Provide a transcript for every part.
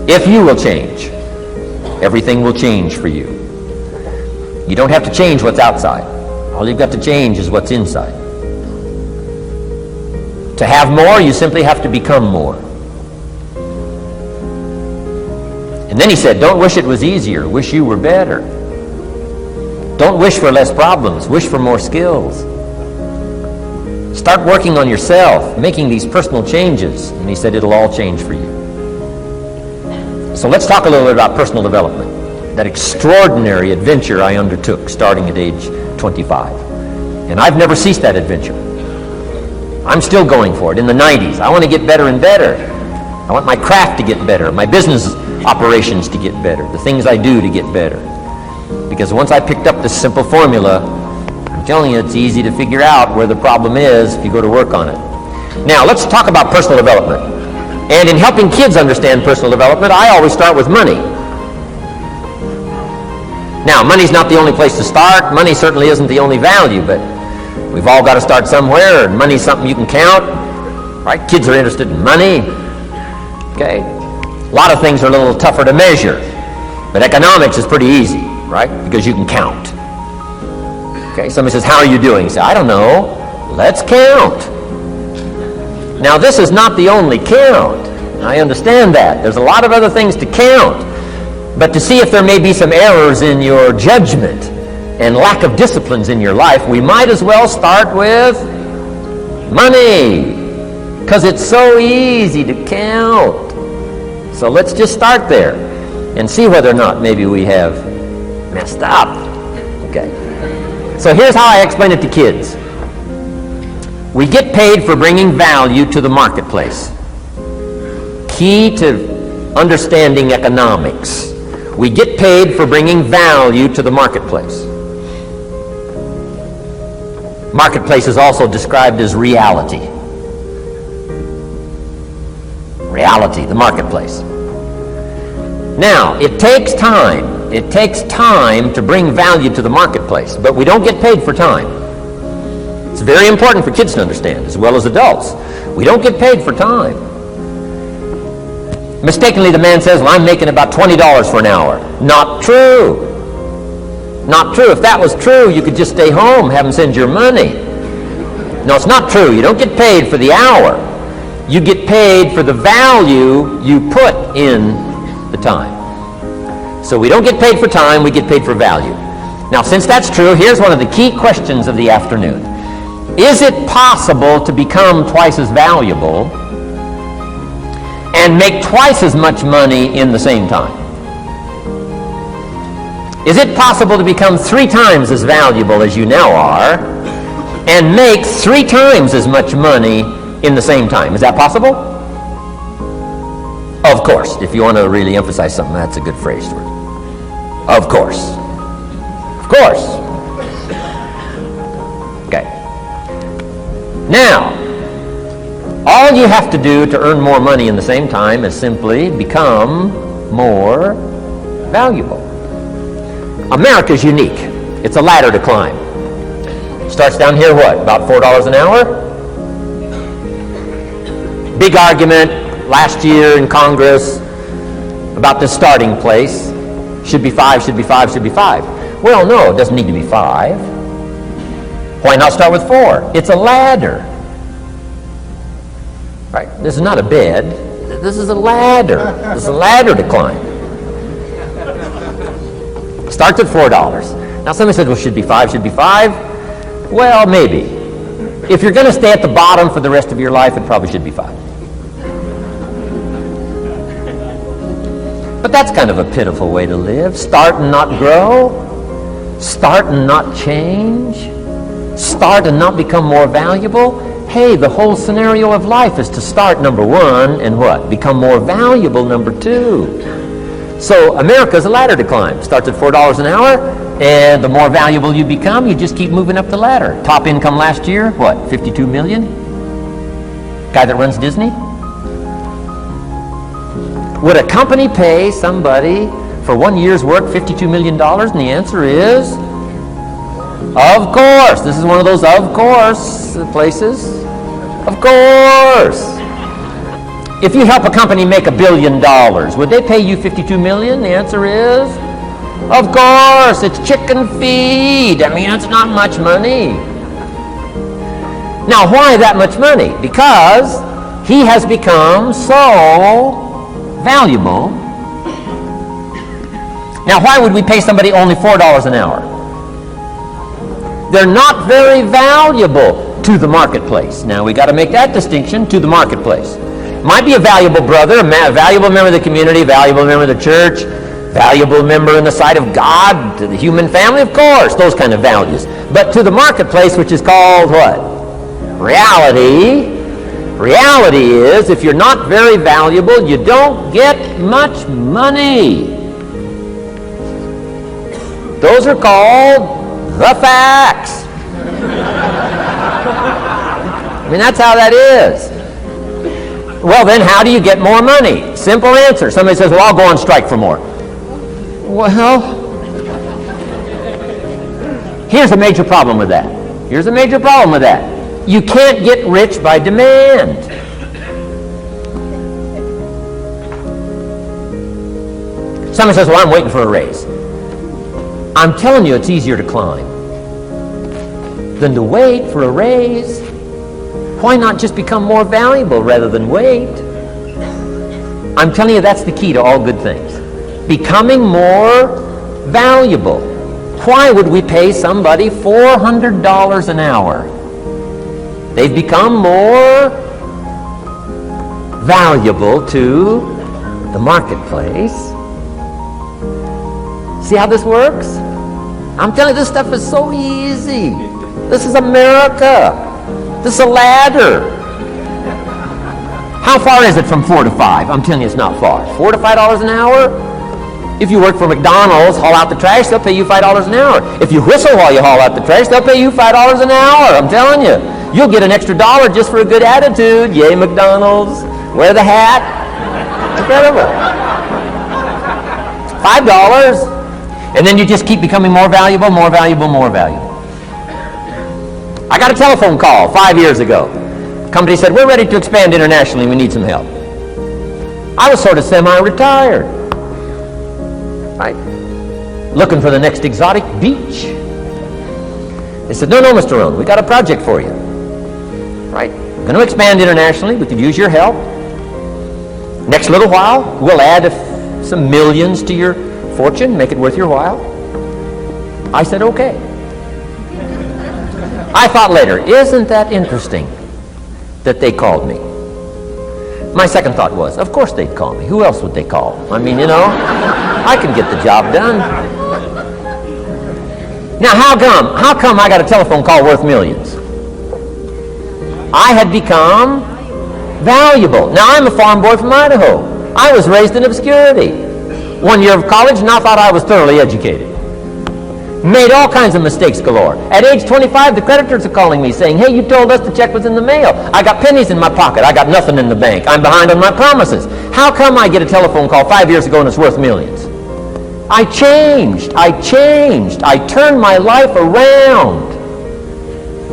If you will change, everything will change for you. You don't have to change what's outside. All you've got to change is what's inside. To have more, you simply have to become more. And then he said, don't wish it was easier. Wish you were better. Don't wish for less problems. Wish for more skills. Start working on yourself, making these personal changes. And he said it'll all change for you. So let's talk a little bit about personal development. That extraordinary adventure I undertook starting at age 25. And I've never ceased that adventure. I'm still going for it in the 90s. I want to get better and better. I want my craft to get better, my business operations to get better, the things I do to get better. Because once I picked up this simple formula, I'm telling you, it's easy to figure out where the problem is if you go to work on it. Now, let's talk about personal development. And in helping kids understand personal development, I always start with money. Now, money's not the only place to start. Money certainly isn't the only value, but we've all got to start somewhere, and money's something you can count, right? Kids are interested in money. Okay. A lot of things are a little tougher to measure, but economics is pretty easy, right? Because you can count. Okay, somebody says, how are you doing? You say, I don't know. Let's count. Now, this is not the only count. I understand that. There's a lot of other things to count. But to see if there may be some errors in your judgment and lack of disciplines in your life, we might as well start with money, because it's so easy to count. So let's just start there and see whether or not maybe we have messed up. Okay. So here's how I explain it to kids. We get paid for bringing value to the marketplace. Key to understanding economics. We get paid for bringing value to the marketplace. Marketplace is also described as reality. Reality, the marketplace. Now, it takes time. It takes time to bring value to the marketplace, but we don't get paid for time. It's very important for kids to understand, as well as adults. We don't get paid for time. Mistakenly, the man says, well, I'm making about $20 for an hour. Not true. Not true. If that was true, you could just stay home, have them send your money. No, it's not true. You don't get paid for the hour. You get paid for the value you put in the time. So we don't get paid for time, we get paid for value. Now, since that's true, here's one of the key questions of the afternoon. Is it possible to become twice as valuable and make twice as much money in the same time? Is it possible to become 3 times as valuable as you now are and make 3 times as much money in the same time? Is that possible? Of course. If you want to really emphasize something, that's a good phrase for it. Of course. Of course. Okay. Now, all you have to do to earn more money in the same time is simply become more valuable. America's unique. It's a ladder to climb. Starts down here, what, about $4 an hour? Big argument last year in Congress about the starting place. Should be 5, should be 5, should be 5. Well, no, it doesn't need to be 5. Why not start with 4? It's a ladder. Right? This is not a bed. This is a ladder. This is a ladder to climb. Starts at $4. Now somebody said, well, should be 5, should be 5. Well, maybe. If you're going to stay at the bottom for the rest of your life, it probably should be 5. But that's kind of a pitiful way to live. Start and not grow. Start and not change. Start and not become more valuable. Hey, the whole scenario of life is to start, number 1, and what? Become more valuable, number 2. So America's a ladder to climb. Starts at $4 an hour, and the more valuable you become, you just keep moving up the ladder. Top income last year, what, 52 million? Guy that runs Disney? Would a company pay somebody for 1 year's work $52 million? And the answer is, of course. This is one of those of course places. Of course. If you help a company make $1 billion, would they pay you $52 million? The answer is, of course, it's chicken feed. I mean, it's not much money. Now, why that much money? Because he has become so valuable. Now, why would we pay somebody only $4 an hour? They're not very valuable to the marketplace. Now, we got to make that distinction, to the marketplace. Might be a valuable brother, a valuable member of the community, valuable member of the church, valuable member in the sight of God, to the human family, of course, those kind of values. But to the marketplace, which is called what? Reality. Reality is, if you're not very valuable, you don't get much money. Those are called the facts. I mean, that's how that is. Well, then how do you get more money? Simple answer. Somebody says, well, I'll go on strike for more. Well, here's a major problem with that. Here's a major problem with that. You can't get rich by demand. Somebody says, well, I'm waiting for a raise. I'm telling you, it's easier to climb than to wait for a raise. Why not just become more valuable rather than wait? I'm telling you, that's the key to all good things. Becoming more valuable. Why would we pay somebody $400 an hour? They've become more valuable to the marketplace. See how this works? I'm telling you, this stuff is so easy. This is America. This is a ladder. How far is it from 4 to 5? I'm telling you, it's not far. $4 to $5 an hour? If you work for McDonald's, haul out the trash, they'll pay you $5 an hour. If you whistle while you haul out the trash, they'll pay you $5 an hour. I'm telling you. You'll get an extra $1 just for a good attitude. Yay, McDonald's. Wear the hat. Incredible. $5. And then you just keep becoming more valuable, more valuable, more valuable. I got a telephone call 5 years ago. The company said, we're ready to expand internationally. We need some help. I was sort of semi-retired. Right? Looking for the next exotic beach. They said, no, Mr. Rohn, we got a project for you. Right? Going to expand internationally. We could use your help. Next little while, we'll add some millions to your fortune, make it worth your while. I said, okay. I thought later, isn't that interesting that they called me? My second thought was, of course they'd call me. Who else would they call? I mean, you know, I can get the job done. Now, how come I got a telephone call worth millions? I had become valuable. Now, I'm a farm boy from Idaho. I was raised in obscurity. 1 year of college, and I thought I was thoroughly educated. Made all kinds of mistakes galore. At age 25, the creditors are calling me saying, hey, you told us the check was in the mail. I got pennies in my pocket. I got nothing in the bank. I'm behind on my promises. How come I get a telephone call 5 years ago and it's worth millions? I changed. I turned my life around.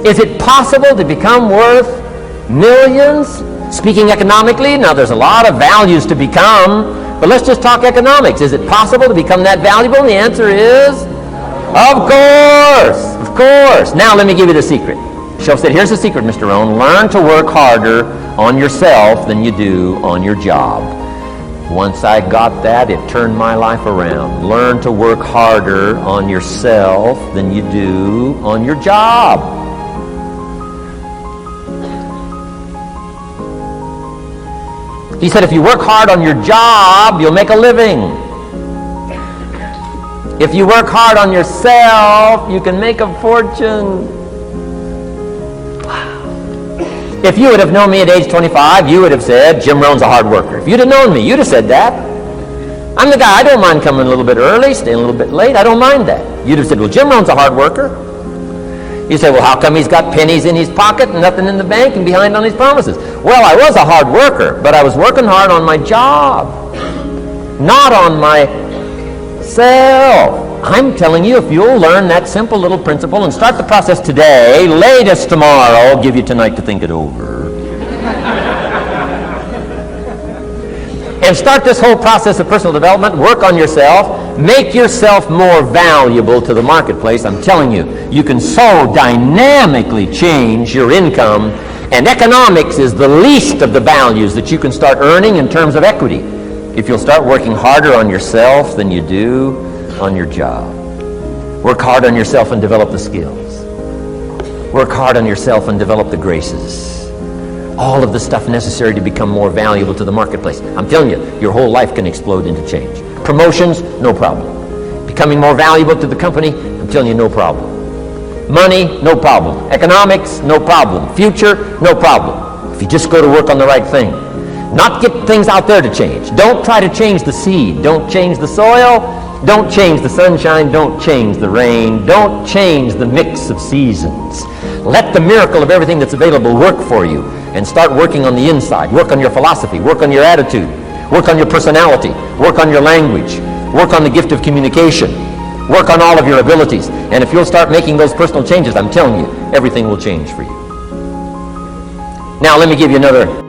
Is it possible to become worth millions? Speaking economically, now there's a lot of values to become, but let's just talk economics. Is it possible to become that valuable? And the answer is, of course. Now let me give you the secret. Shelf said, here's the secret, Mr. Rohn. Learn to work harder on yourself than you do on your job. Once I got that, it turned my life around. Learn to work harder on yourself than you do on your job. He said, if you work hard on your job, you'll make a living. If you work hard on yourself, you can make a fortune. Wow. If you would have known me at age 25, you would have said, Jim Rohn's a hard worker. If you'd have known me, you'd have said that. I'm the guy, I don't mind coming a little bit early, staying a little bit late. I don't mind that. You'd have said, well, Jim Rohn's a hard worker. You say, well, how come he's got pennies in his pocket and nothing in the bank and behind on his promises? Well, I was a hard worker, but I was working hard on my job, not on myself. I'm telling you, if you'll learn that simple little principle and start the process today, latest tomorrow, I'll give you tonight to think it over. and start this whole process of personal development. Work on yourself. Make yourself more valuable to the marketplace. I'm telling you, you can so dynamically change your income, and economics is the least of the values that you can start earning in terms of equity if you'll start working harder on yourself than you do on your job. Work hard on yourself and develop the skills. Work hard on yourself and develop the graces. All of the stuff necessary to become more valuable to the marketplace. I'm telling you, your whole life can explode into change. Promotions, no problem. Becoming more valuable to the company, I'm telling you, no problem. Money, no problem. Economics, no problem. Future, no problem. If you just go to work on the right thing. Not get things out there to change. Don't try to change the seed. Don't change the soil. Don't change the sunshine. Don't change the rain. Don't change the mix of seasons. Let the miracle of everything that's available work for you, and start working on the inside. Work on your philosophy. Work on your attitude. Work on your personality. Work on your language. Work on the gift of communication. Work on all of your abilities. And if you'll start making those personal changes, I'm telling you, everything will change for you. Now, let me give you another